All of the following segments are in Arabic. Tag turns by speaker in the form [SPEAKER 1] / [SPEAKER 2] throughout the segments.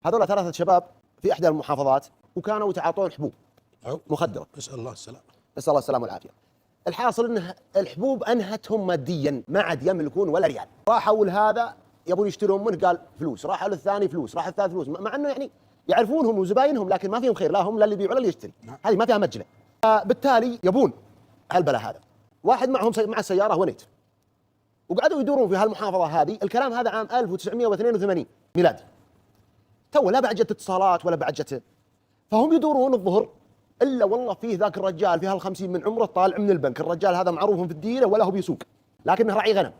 [SPEAKER 1] هذول ثلاثة شباب في إحدى المحافظات وكانوا يتعاطون حبوب مخدرة.
[SPEAKER 2] نسأل الله السلامة.
[SPEAKER 1] نسأل الله السلامة والعافية. الحاصل أن الحبوب أنهتهم ماديا، ما عاد يملكون ولا ريال. راحوا لهذا يبون يشترون منه، قال فلوس، راحوا للثاني فلوس، راح الثالث فلوس، مع أنه يعني يعرفونهم وزباينهم لكن ما فيهم خير، لا هم لا اللي يبيع ولا اللي يشتري. هذه ما فيها مجلة. بالتالي يبون هالبلاء هذا. واحد معهم مع السيارة ونيت، وقعدوا يدورون في هالمحافظة هذه. الكلام هذا عام 1982 ميلادي، تو لا بعد جت اتصالات ولا بعد جت. فهم يدورون الظهر، الا والله فيه ذاك الرجال في هال50 من عمره طالع من البنك. الرجال هذا معروف في الديره ولا هو بيسوق، لكنه راعي غنم.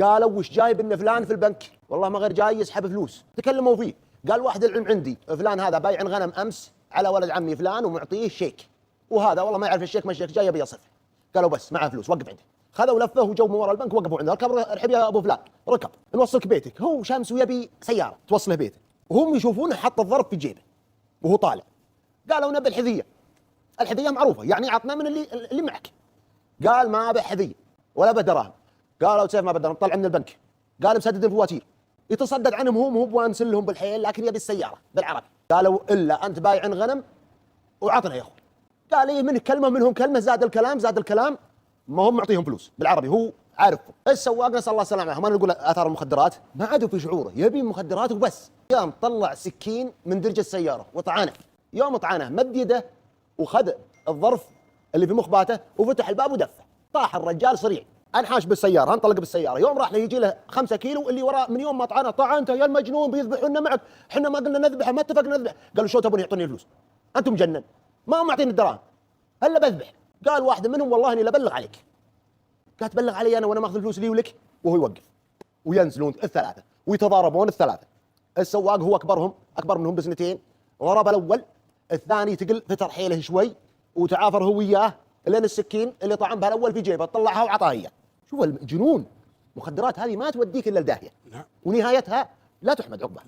[SPEAKER 1] قالوا وش جايب ان فلان في البنك؟ والله ما غير جاي يسحب فلوس. تكلموا فيه، قال واحد العلم عندي فلان هذا بايع غنم امس على ولد عمي فلان ومعطيه شيك، وهذا والله ما يعرف الشيك ما الشيك جاي يبي يصرف. قالوا بس معه فلوس، وقف عنده. خذوا لفه وجو من ورا البنك، وقفوا عنده. ركب، ارحب يا ابو فلان، ركب نوصلك بيتك. هو شمس ويبي سياره توصله بيته، وهم يشوفونه حط الظرف في جيبه وهو طالع. قالوا نبي الحذيه. الحذيه معروفه يعني عطنا من اللي معك. قال ما ابي حذيه ولا بدراهم. قالوا سيف ما بدراهم، طلع من البنك. قال مسدد الفواتير، يتصدق عنهم. هو بوانس لهم بالحيل لكن يبي السياره بالعربي. قالوا الا انت بايع غنم وعطنا يا اخو. قال ايه منه كلمه منهم كلمه، زاد الكلام ما هم معطيهم فلوس بالعربي، هو عارفهم. السواق نسال الله السلامه، ما نقول اثار المخدرات، ما عادوا في شعوره، يبي مخدرات وبس. قام طلع سكين من درج السياره وطعنه. يوم طعنه مد يده وخذ الظرف اللي في مخباته وفتح الباب ودفه. طاح الرجال صريع، انحاش بالسياره، انطلق بالسياره. يوم راح له يجي له 5 كيلو اللي وراء من يوم ما طعنه. طعنت يا المجنون بيذبحونا معك، احنا ما قلنا نذبحه، ما اتفقنا نذبح. قالوا شو تبون يعطوني الفلوس؟ انتم مجنن، ما معطيني الدراهم هلا بذبح. قال واحد منهم والله اني لبلغ عليك. قال تبلغ علي انا وانا ماخذ الفلوس لي ولك؟ وهو يوقف وينزلون الثلاثه ويتضاربون الثلاثه. السواق هو اكبر منهم بسنتين، ضرب الاول، الثاني تقل فتر حيله شوي وتعافر هو وياه لين السكين اللي طعن بها الاول في جيبه طلعها وعطاها اياه. شوف الجنون، مخدرات هذه ما توديك الا الداهيه، ونهايتها لا تحمد عقبه.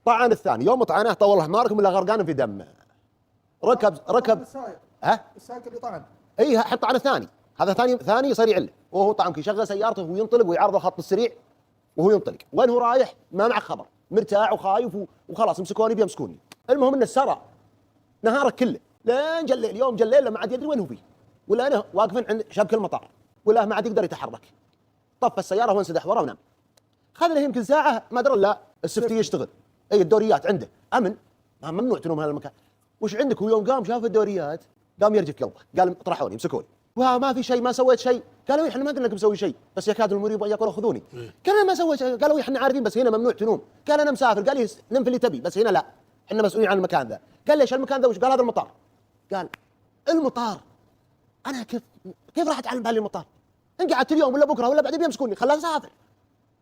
[SPEAKER 1] طعن الثاني، يوم طعنه طول الله حماركم الا غرقان في دم. ركب
[SPEAKER 3] السائق اللي طعن.
[SPEAKER 1] اي حط طعن الثاني، هذا ثاني يصير يعله، وهو طعمك يشغل سيارته وينطلق ويعرض الخط السريع وهو ينطلق. وين هو رايح؟ ما معك خبر، مرتاع وخايف وخلاص مسكوني بيمسكوني. المهم انه سرى نهارك كله لين جليل. يوم جليل لما عاد يدري وين هو فيه، ولا انا واقفين عند شبك المطار، ولا ما عاد يقدر يتحرك. طف السياره وانسدح ورا ونام. خذ له يمكن ساعه ما ادري لا السفتي يشتغل. اي الدوريات عنده امن، ما ممنوع تنوم هذا المكان. وش عندك؟ ويوم قام شاف الدوريات قام يرجف قلبه، قال طرحوني مسكوني. ما في شيء، ما سويت شيء. قالوا احنا ما قلنا لكم مسوي شيء، بس يكاد المريب ان يقولوا خذوني. قال انا ما سويت شيء. قالوا احنا عارفين بس هنا ممنوع تنوم. قال انا مسافر. قال لي نم في اللي تبي بس هنا لا، احنا مسؤولين عن المكان ذا. قال ليش المكان ذا؟ وش؟ قال هذا المطار. قال المطار؟ انا كيف راح اتعلم بالي المطار؟ ان قعدت اليوم ولا بكره ولا بعد بيمسكوني، خلاني اسافر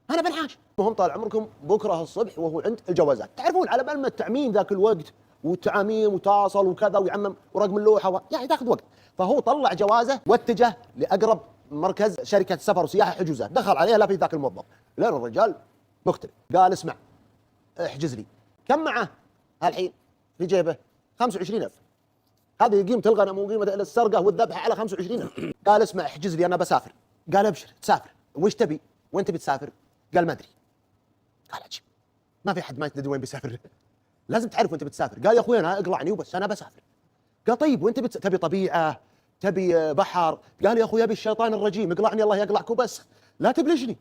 [SPEAKER 1] انا بنحاش. المهم طال عمركم بكره الصبح وهو عند الجوازات. تعرفون على بال ما التعميم ذاك الوقت والتعاميم وتاصل وكذا ويعمم ورقم اللوحه يعني تاخذ وقت. فهو طلع جوازه واتجه لاقرب مركز شركه سفر وسياحه حجوزات. دخل عليها لا في ذاك الموظف، لين الرجال مختلف. قال اسمع احجز لي. كم معه هالحين في جيبه؟ 25,000. هذه قيمه الغنم وقيمه السرقه والذبحه على 25,000. قال اسمع احجز لي انا بسافر. قال ابشر تسافر، وش تبي؟ وين تبي تسافر؟ قال ما ادري. قال عجيب، ما في حد ما تدري وين بيسافر، لازم تعرف وانت بتسافر. قال يا اخوي انا اقلعني وبس انا بسافر. قال طيب وانت تبي طبيعه، تبي بحر؟ قال يا اخوي ابي الشيطان الرجيم اقلعني الله يقلعك وبس، لا تبلشني.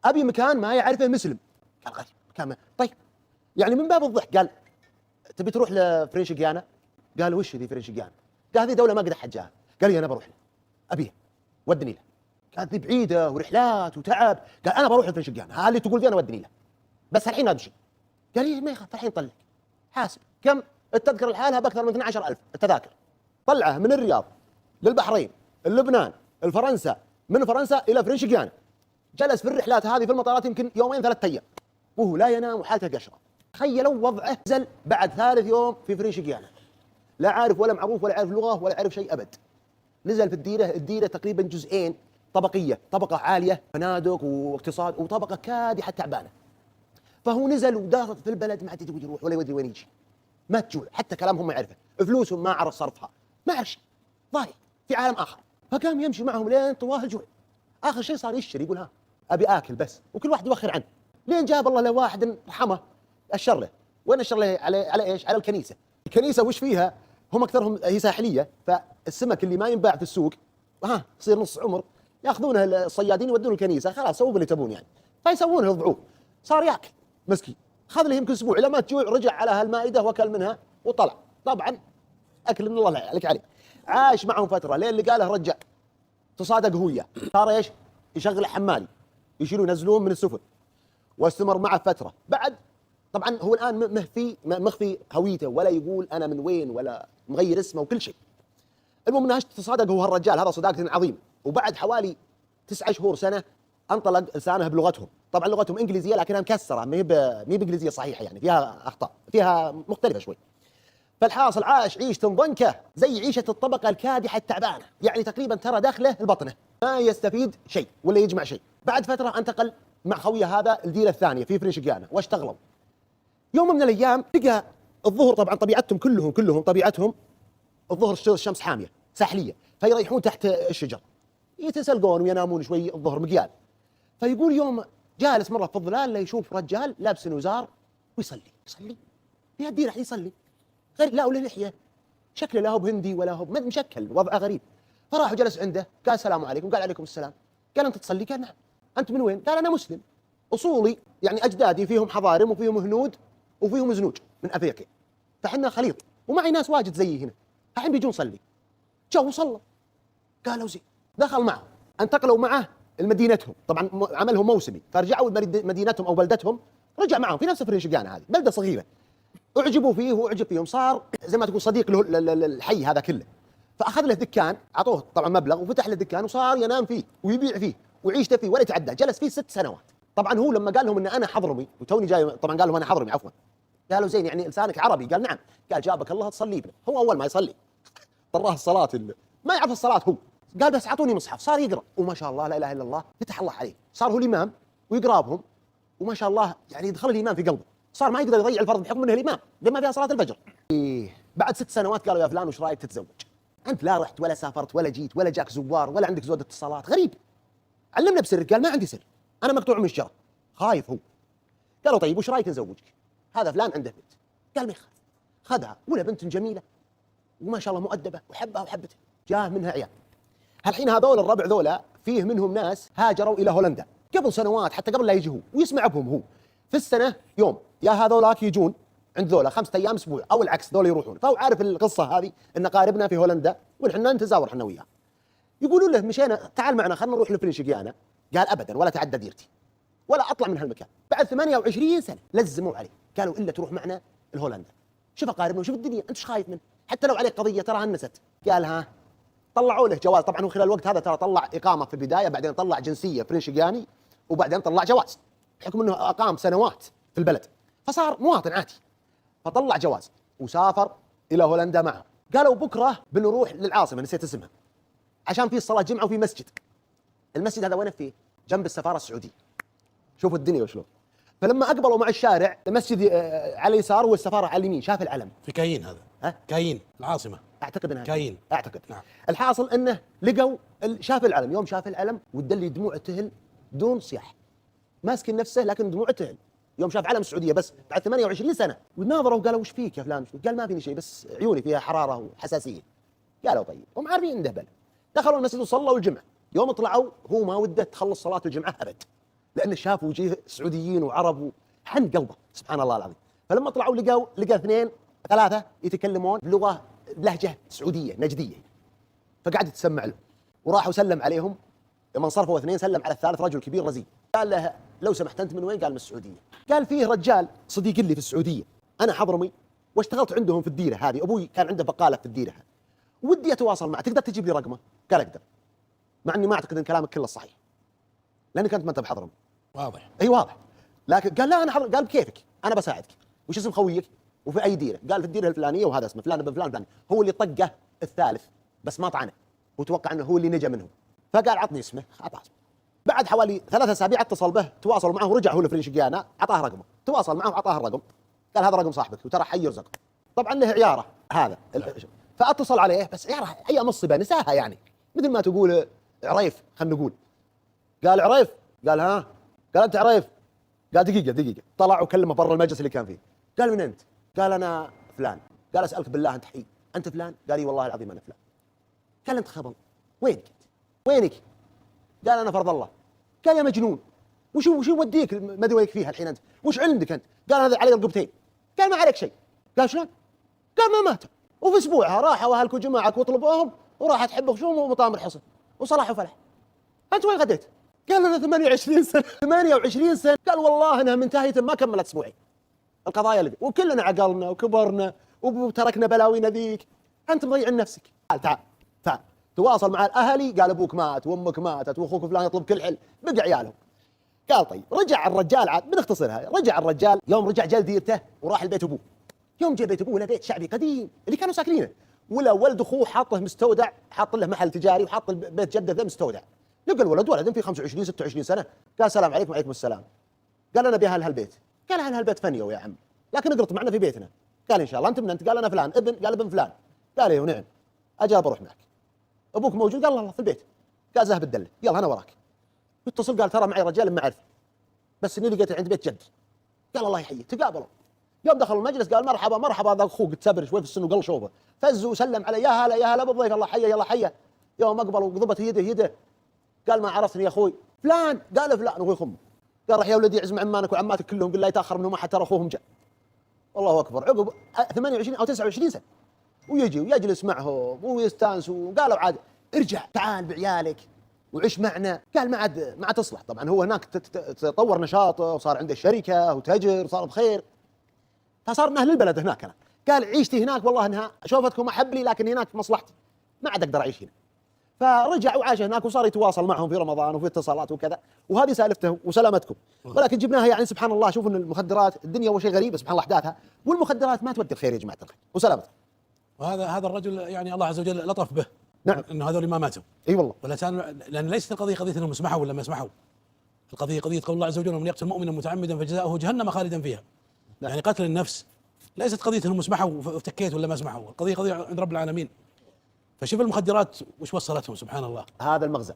[SPEAKER 1] ابي مكان ما يعرفه مسلم. قال غريب مكان ما. طيب يعني من باب الضحك قال تبي تروح لفرنش جيانا؟ قال وش ذي فرنش جيانا؟ قال هذه دوله ما قد حجاها. قال لي انا بروح له ابيها ودني له. قال ذي بعيده ورحلات وتعب. قال انا بروح لفرنش جيانا، ها اللي تقول ذي انا ودني له بس الحين امشي. قال لي ما يخاف الحين طلع حاسب. كم التذكره لحالها باكثر من 12,000 التذاكر. طلعه من الرياض للبحرين، لبنان، الفرنسا، من فرنسا الى فرنش جيانا. جلس في الرحلات هذه في المطارات يمكن يومين 3 ايام وهو لا ينام وحالته قشره. تخيلوا وضعه نزل بعد 3 يوم في فرنش جيانا، لا عارف ولا معروف ولا عارف لغه ولا عارف شيء ابد. نزل في الديره تقريبا جزئين طبقيه، طبقه عاليه فنادق واقتصاد وطبقه كادحه تعبانه. فهو نزل وداخل في البلد ما عاد يدري يروح ولا يدري وين يجي، ما تجوع حتى كلامهم ما يعرفه، فلوسهم ما عرف صرفها، ما عرف شيء، ضايع في عالم اخر. فقام يمشي معهم لين طواه الجوع. اخر شيء صار يشتري، يقول ها ابي اكل بس، وكل واحد يوخر عنه. لين جاب الله له واحد رحمه اشر له، وين الشغله على ايش؟ على الكنيسه. الكنيسه وش فيها؟ هم اكثرهم هي ساحليه، فالسمك اللي ما ينباع في السوق يصير نص عمر ياخذونه الصيادين يودونه الكنيسه، خلاص سووا اللي تبون يعني، فيسوونه يضعوه. صار ياكل مسكين، خذ له يمكن اسبوع، لما تجوع رجع على هالمائده واكل منها وطلع. طبعا اكل من الله عليك عليه. عاش معهم فتره لين اللي قاله رجع، تصادق هو وياه، صار ايش؟ يشغل حمالي يشيلوا ينزلون من السفن، واستمر معه فتره. بعد طبعا هو الان مخفي هويته، ولا يقول انا من وين، ولا مغير اسمه وكل شيء. المهم انه تصادق هو هالرجال هذا صداقه عظيمه. وبعد حوالي 9 شهور سنه انطلق لسانه بلغتهم. طبعا لغتهم انجليزيه لكنها مكسره، ما هي بانجليزيه صحيحه يعني، فيها اخطاء، فيها مختلفه شوي. فالحاصل عاش عيشة ضنكه زي عيشة الطبقة الكادحة التعبانة، يعني تقريبا ترى داخله البطنة ما يستفيد شيء ولا يجمع شيء. بعد فترة انتقل مع خويه هذا الديرة الثانية في فرنشجانا، واشتغلوا. يوم من الايام لقى الظهر، طبعا طبيعتهم كلهم طبيعتهم الظهر الشمس حامية ساحلية، فيريحون تحت الشجر يتسلقون وينامون شوي الظهر مقيال. فيقول يوم جالس مرة في الظلال لا يشوف رجال لابس نزار ويصلي في الديرة يصلي غير، لا ولا لحيه، شكله لا هو بهندي ولا هو مشكل، وضعه غريب. فراح وجلس عنده، قال السلام عليكم، قال عليكم السلام. قال انت تصلي؟ قال نعم. انت من وين؟ قال انا مسلم، اصولي يعني اجدادي فيهم حضارم وفيهم هنود وفيهم زنوج من افريقيا، فحنا خليط ومعي ناس واجد زيي هنا، الحين بيجون صلي. جو وصلى. قالوا زين، دخل معه، انتقلوا معه لمدينتهم، طبعا عملهم موسمي، فرجعوا مدينتهم او بلدتهم، رجع معهم في نفس فرنشجانا، هذه بلده صغيره. اعجبوا فيه واعجب فيهم، صار زي ما تقول صديق له الحي هذا كله. فاخذ له دكان، اعطوه طبعا مبلغ وفتح له دكان وصار ينام فيه ويبيع فيه وعيشته فيه ولا يتعدى. جلس فيه 6 سنوات. طبعا هو لما قال لهم ان انا حضرمي وتوني جاي، طبعا قال لهم انا حضرمي عفوا، قالوا زين يعني لسانك عربي؟ قال نعم. قال جابك الله تصلي ابنه. هو اول ما يصلي طراه الصلاه ما يعرف الصلاه هو، قال بس اعطوني مصحف. صار يقرا وما شاء الله لا اله الا الله فتح الله عليه، صار هو الامام ويقرا بهم، وما شاء الله يعني يدخل الايمان في قلبه، صار ما يقدر يضيع الفرض بحكم انه الامام لما فيها صلاه الفجر. بعد 6 سنوات قالوا يا فلان وش رايك تتزوج؟ انت لا رحت ولا سافرت ولا جيت ولا جاك زوار ولا عندك زود اتصالات، غريب، علمنا بسر. قال ما عندي سر، انا مقطوع من الشرع، خايف هو. قالوا طيب وش رايك نزوجك؟ هذا فلان عنده بنت. قال ما يخاف، خذها ولا بنت جميله وما شاء الله مؤدبه وحبها وحبته، جاه منها عيال. هالحين هذول الربع ذولا فيه منهم ناس هاجروا الى هولندا قبل سنوات، حتى قبل لا يجي هو، ويسمع بهم هو في السنه يوم، يا هذولاك يجون عند ذولا 5 ايام اسبوع او العكس ذولا يروحون. فهو عارف القصه هذه ان قاربنا في هولندا ونحن نتزاور احنا وياه. يقولوا له مشينا تعال معنا خلينا نروح لفرنشجيانا. قال ابدا ولا تعدى ديرتي ولا اطلع من هالمكان. بعد 28 سنه لزموا عليه، قالوا الا تروح معنا لهولندا، شوف اقاربنا وشوف الدنيا، انت ايش خايف منه؟ حتى لو عليك قضيه تراها نست. قال ها. طلعوا له جواز، طبعا هو خلال الوقت هذا ترى طلع اقامه في البدايه، بعدين طلع جنسيه فرنشجاني، وبعدين طلع جواز بحكم انه اقام سنوات في البلد، فصار مواطن عادي. فطلع جواز وسافر الى هولندا معه. قالوا بكره بنروح للعاصمه نسيت اسمها عشان في صلاه جمعه وفي مسجد. المسجد هذا وين فيه؟ جنب السفاره السعوديه. شوفوا الدنيا وشلون. فلما اقبلوا مع الشارع، المسجد على اليسار والسفاره على اليمين، شاف العلم
[SPEAKER 2] في كايين. هذا
[SPEAKER 1] ها؟
[SPEAKER 2] كايين العاصمه
[SPEAKER 1] اعتقد انها
[SPEAKER 2] كايين.
[SPEAKER 1] اعتقد
[SPEAKER 2] نعم.
[SPEAKER 1] الحاصل انه لقوا شاف العلم. يوم شاف العلم ودلي دموع تهل بدون صياح، ماسك نفسه لكن دموع تهل. يوم شاف علم السعوديه بس بعد 28 سنه، وناظروا وقالوا وش فيك يا فلان؟ قال ما فيني شيء بس عيوني فيها حراره وحساسيه. قالوا طيب، هم عارفين انه بلا. دخلوا المسجد وصلوا الجمعه. يوم طلعوا هو ما وده تخلص صلاه الجمعه ابد، لانه شاف وجيه سعوديين وعرب وحن قلبه سبحان الله العظيم. فلما طلعوا لقى 2 3 يتكلمون بلغه لهجه سعوديه نجديه، فقعد يتسمع له وراح وسلم عليهم. لما انصرفوا 2 سلم على الثالث رجل كبير رزين، قال له لو سمحت انت من وين؟ قال من السعوديه. قال فيه رجال صديق لي في السعوديه، انا حضرمي واشتغلت عندهم في الديره هذه، ابوي كان عنده بقاله في الديره هذه، ودي اتواصل معه، تقدر تجيب لي رقمه؟ قال اقدر، مع اني ما اعتقد ان كلامك كله صحيح لانك انت ما انت بحضرمي.
[SPEAKER 2] واضح.
[SPEAKER 1] اي واضح. لكن قال لا انا قال بكيفك انا بساعدك. وش اسم خويك؟ وفي اي ديره؟ قال في الديره الفلانيه وهذا اسمه فلان بن فلان فلان. هو اللي طقه الثالث بس ما طعنه، وتوقع انه هو اللي نجا منهم. فقال عطني اسمه، اعطاه اسمه. بعد حوالي 3 أسابيع اتصل به، تواصل معه ورجع هو لفرنشجيانا، اعطاه رقمه، تواصل معه واعطاه الرقم، قال هذا رقم صاحبك وترى حي يرزق. طبعا له عياره هذا فاتصل عليه، بس عياره اي مصيبه نساها يعني، مثل ما تقول عريف خلينا نقول. قال عريف؟ قال ها؟ قال انت عريف؟ قال دقيقه. طلع وكلمه برا المجلس اللي كان فيه، قال من أنت؟ قال أنا فلان. قال أسألك بالله أنت حي، أنت فلان؟ قال لي والله العظيم أنا فلان. قال أنت خبل، وينك أنت؟ وينك؟ قال أنا فرض الله. قال يا مجنون، وشو يوديك ما ادري وينك فيها الحين أنت؟ وش عندك أنت؟ قال هذا علي رقبتين. قال ما عليك شيء. قال شلون؟ قال ما ماتوا، وفي اسبوعها راحوا اهلك وجماعك وطلبوهم وراحت حبه خشوم ومطامر حصن وصلاح وفلح. انت وين غديت؟ قال انا 28 سنه. 28 سنه. قال والله انها منتهيه ما كملت اسبوعين القضايا اللي وكلنا عقلنا وكبرنا وتركنا بلاوينا ذيك. انت مضيع نفسك. قال تعال تواصل مع الاهلي. قال ابوك مات وامك ماتت واخوك فلان يطلب كل حل، بقى عيالهم. قال طيب رجع الرجال، عاد بنختصرها، رجع الرجال يوم رجع جل ديرته وراح لبيت ابوه. يوم جاء بيت ابوه له بيت شعبي قديم اللي كانوا ساكنينه، ولا ولد اخوه حاطه مستودع، حاط له محل تجاري وحاط بيت جده ذا مستودع. لقى الولد ولد في 25 26 سنه. قال السلام عليكم. وعليكم السلام. قال انا ابي اهل هالبيت. قال اهل هالبيت فنيوا يا عم، لكن اقرط معنا في بيتنا. قال ان شاء الله. انت من انت؟ قال انا فلان ابن. قال ابن فلان. قال ايوه نعم اجاب اروح معك. ابوك موجود؟ قال الله في البيت. قال ذهب الدله يلا انا وراك. يتصل قال ترى معي رجال ما اعرف بس اني لقيته عند بيت جدي. قال الله يحييه. تقابلوا. يوم دخل المجلس قال مرحبا مرحبا. هذا اخوك تسبر شوي في السن وقل شوفه، فز وسلم عليه يا هلا يا هلا بالضيف الله حيه يلا حيه. يوم اقبل وضبط يده قال ما عرفتني يا اخوي فلان. قال فلان وهو يخم. قال راح يا ولدي عزم عمانك وعماتك كلهم قل لا يتاخر منهم احد ترى اخوهم جاء. الله اكبر. عقب 28 او 29 سنه ويجي ويجلس معهم ويستانسوا. قالوا عاد ارجع تعال بعيالك وعيش معنا. قال ما عاد تصلح. طبعا هو هناك تطور نشاطه وصار عنده شركه وتاجر صار بخير، فصار من اهل البلد هناك. أنا قال عيشتي هناك والله انها شوفتكم احب لي، لكن هناك مصلحتي ما عاد اقدر اعيش هنا. فرجع وعاش هناك وصار يتواصل معهم في رمضان وفي اتصالات وكذا. وهذه سالفته وسلامتكم. ولكن جبناها يعني سبحان الله. شوف ان المخدرات الدنيا اول شيء غريبه سبحان الله احداثها، والمخدرات ما تودي الخير يا جماعه الخير. وسلامتكم.
[SPEAKER 2] وهذا الرجل يعني الله عز وجل لطف به.
[SPEAKER 1] نعم.
[SPEAKER 2] انه هذول ما ماتوا.
[SPEAKER 1] اي والله.
[SPEAKER 2] لان ليست القضيه قضيه انهم اسمحوا ولا ما اسمحوا. القضيه قضيه قول الله عز وجل: ومن يقتل مؤمنا متعمدا فجزاؤه جهنم خالدا فيها.
[SPEAKER 1] نعم.
[SPEAKER 2] يعني قتل النفس ليست قضيه انهم اسمحوا وتكيت ولا ما اسمحوا، القضيه قضيه عند رب العالمين. فشوف المخدرات وش وصلتهم سبحان الله.
[SPEAKER 1] هذا المغزى.